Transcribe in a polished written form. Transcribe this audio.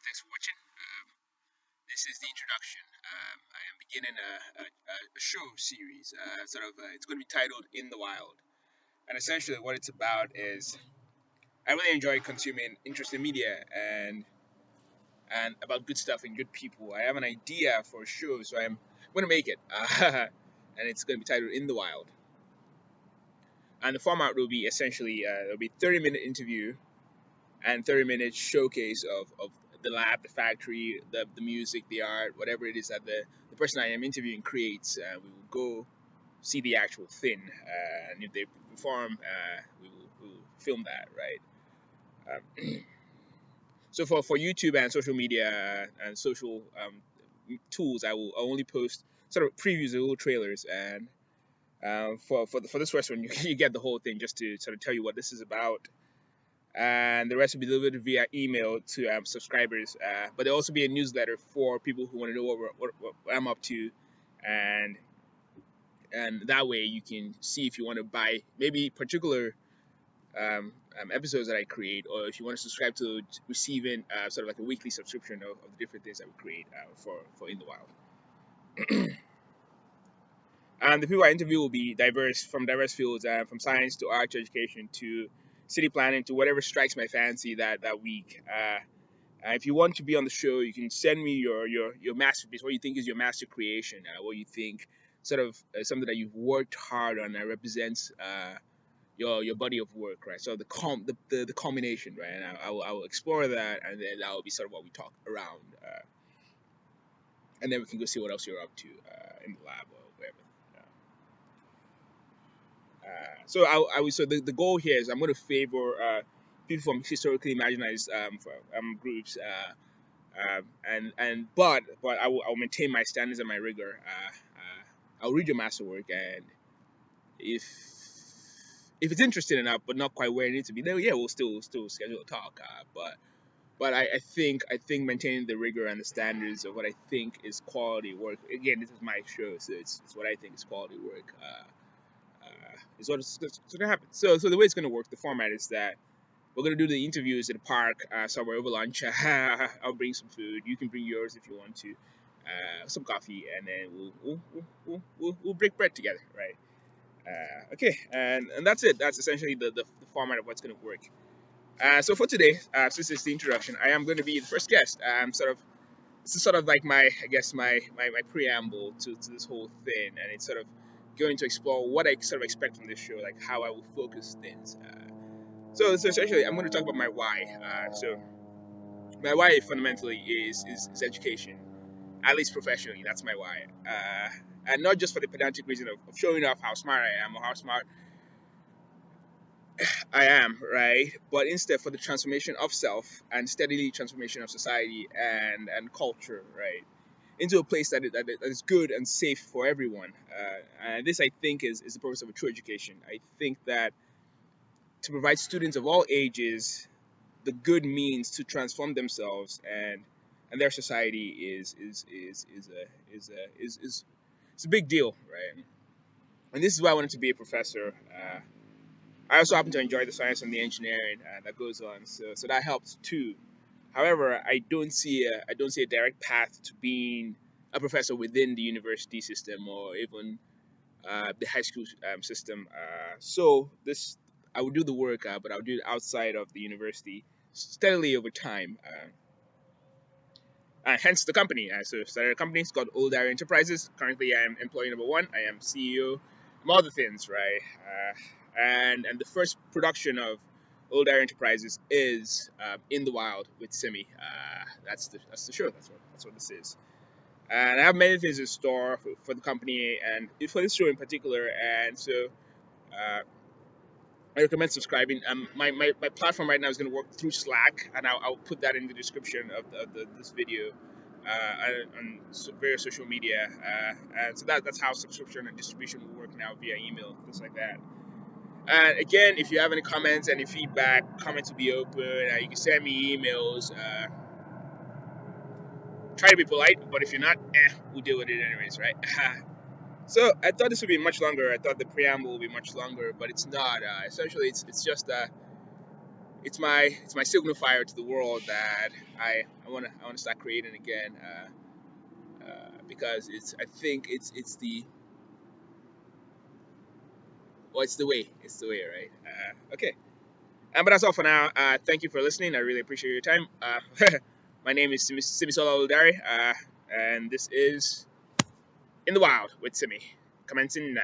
Thanks for watching. This is the introduction. I am beginning a show series. It's going to be titled "In the Wild," and essentially what it's about is I really enjoy consuming interesting media and about good stuff and good people. I have an idea for a show, so I'm going to make it, and it's going to be titled "In the Wild." And the format will be essentially it'll be 30-minute interview and 30 minutes showcase of the lab, the factory, the music, the art, whatever it is that the person I am interviewing creates. We will go see the actual thing, and if they perform, we will film that, right? So for YouTube and social media and social tools, I'll only post sort of previews, little trailers, and for this first one, you get the whole thing just to sort of tell you what this is about, and the rest will be delivered via email to subscribers. But there'll also be a newsletter for people who want to know what I'm up to, and that way you can see if you want to buy maybe particular episodes that I create, or if you want to subscribe to receiving sort of like a weekly subscription of the different things that we create for In the Wild. And the people I interview will be diverse from diverse fields, from science to art to education to city planning to whatever strikes my fancy that week. If you want to be on the show, you can send me your masterpiece, what you think is your master creation, what you think sort of something that you've worked hard on that represents your body of work, right? So the culmination, right? And I will explore that, and then that will be sort of what we talk around, and then we can go see what else you're up to in the lab or wherever. So the goal here is I'm going to favor people from historically marginalized groups, but I will maintain my standards and my rigor. I'll read your masterwork, and if it's interesting enough, but not quite where it needs to be, then yeah, we'll still schedule a talk. But I think maintaining the rigor and the standards of what I think is quality work. Again, this is my show, so it's what I think is quality work. Is what's going to happen. So the way it's going to work, the format is that we're going to do the interviews at the park somewhere over lunch. I'll bring some food. You can bring yours if you want to, some coffee, and then we'll break bread together, right? Okay, and that's it. That's essentially the format of what's going to work. So for today, since it's the introduction, I am going to be the first guest. This is sort of like my preamble to this whole thing, and it's sort of going to explore what I sort of expect from this show, like how I will focus things. So essentially, I'm going to talk about my why. So my why fundamentally is education, at least professionally. That's my why, and not just for the pedantic reason of showing off how smart I am or how smart I am, right? But instead for the transformation of self and steadily transformation of society and culture, right? Into a place that is good and safe for everyone. And this, I think, is the purpose of a true education. I think that to provide students of all ages the good means to transform themselves and their society is it's a big deal, right? And this is why I wanted to be a professor. I also happen to enjoy the science and the engineering that goes on, so that helps too. However, I don't see a direct path to being a professor within the university system or even the high school system. So this I would do the work, but I would do it outside of the university steadily over time. Hence the company. So started a company. It's called Old Area Enterprises. Currently, I am employee number one. I am CEO, among other things, right? And the first production of Old Area Enterprises is In the Wild with Simi. That's the show. That's what this is. And I have many things in store for the company and for this show in particular. And so uh, I recommend subscribing. My platform right now is going to work through Slack, and I'll put that in the description of this video on various social media. And so that's how subscription and distribution will work now via email, things like that. And again, if you have any comments, any feedback, comments will be open. You can send me emails. Try to be polite, but if you're not, we'll deal with it anyways, right? So I thought this would be much longer. I thought the preamble would be much longer, but it's not. Essentially, it's just it's my signifier to the world that I wanna start creating again. Because I think it's the it's the way, right? Okay. But that's all for now. Thank you for listening. I really appreciate your time. My name is Simi and this is In the Wild with Simi. Commencing now.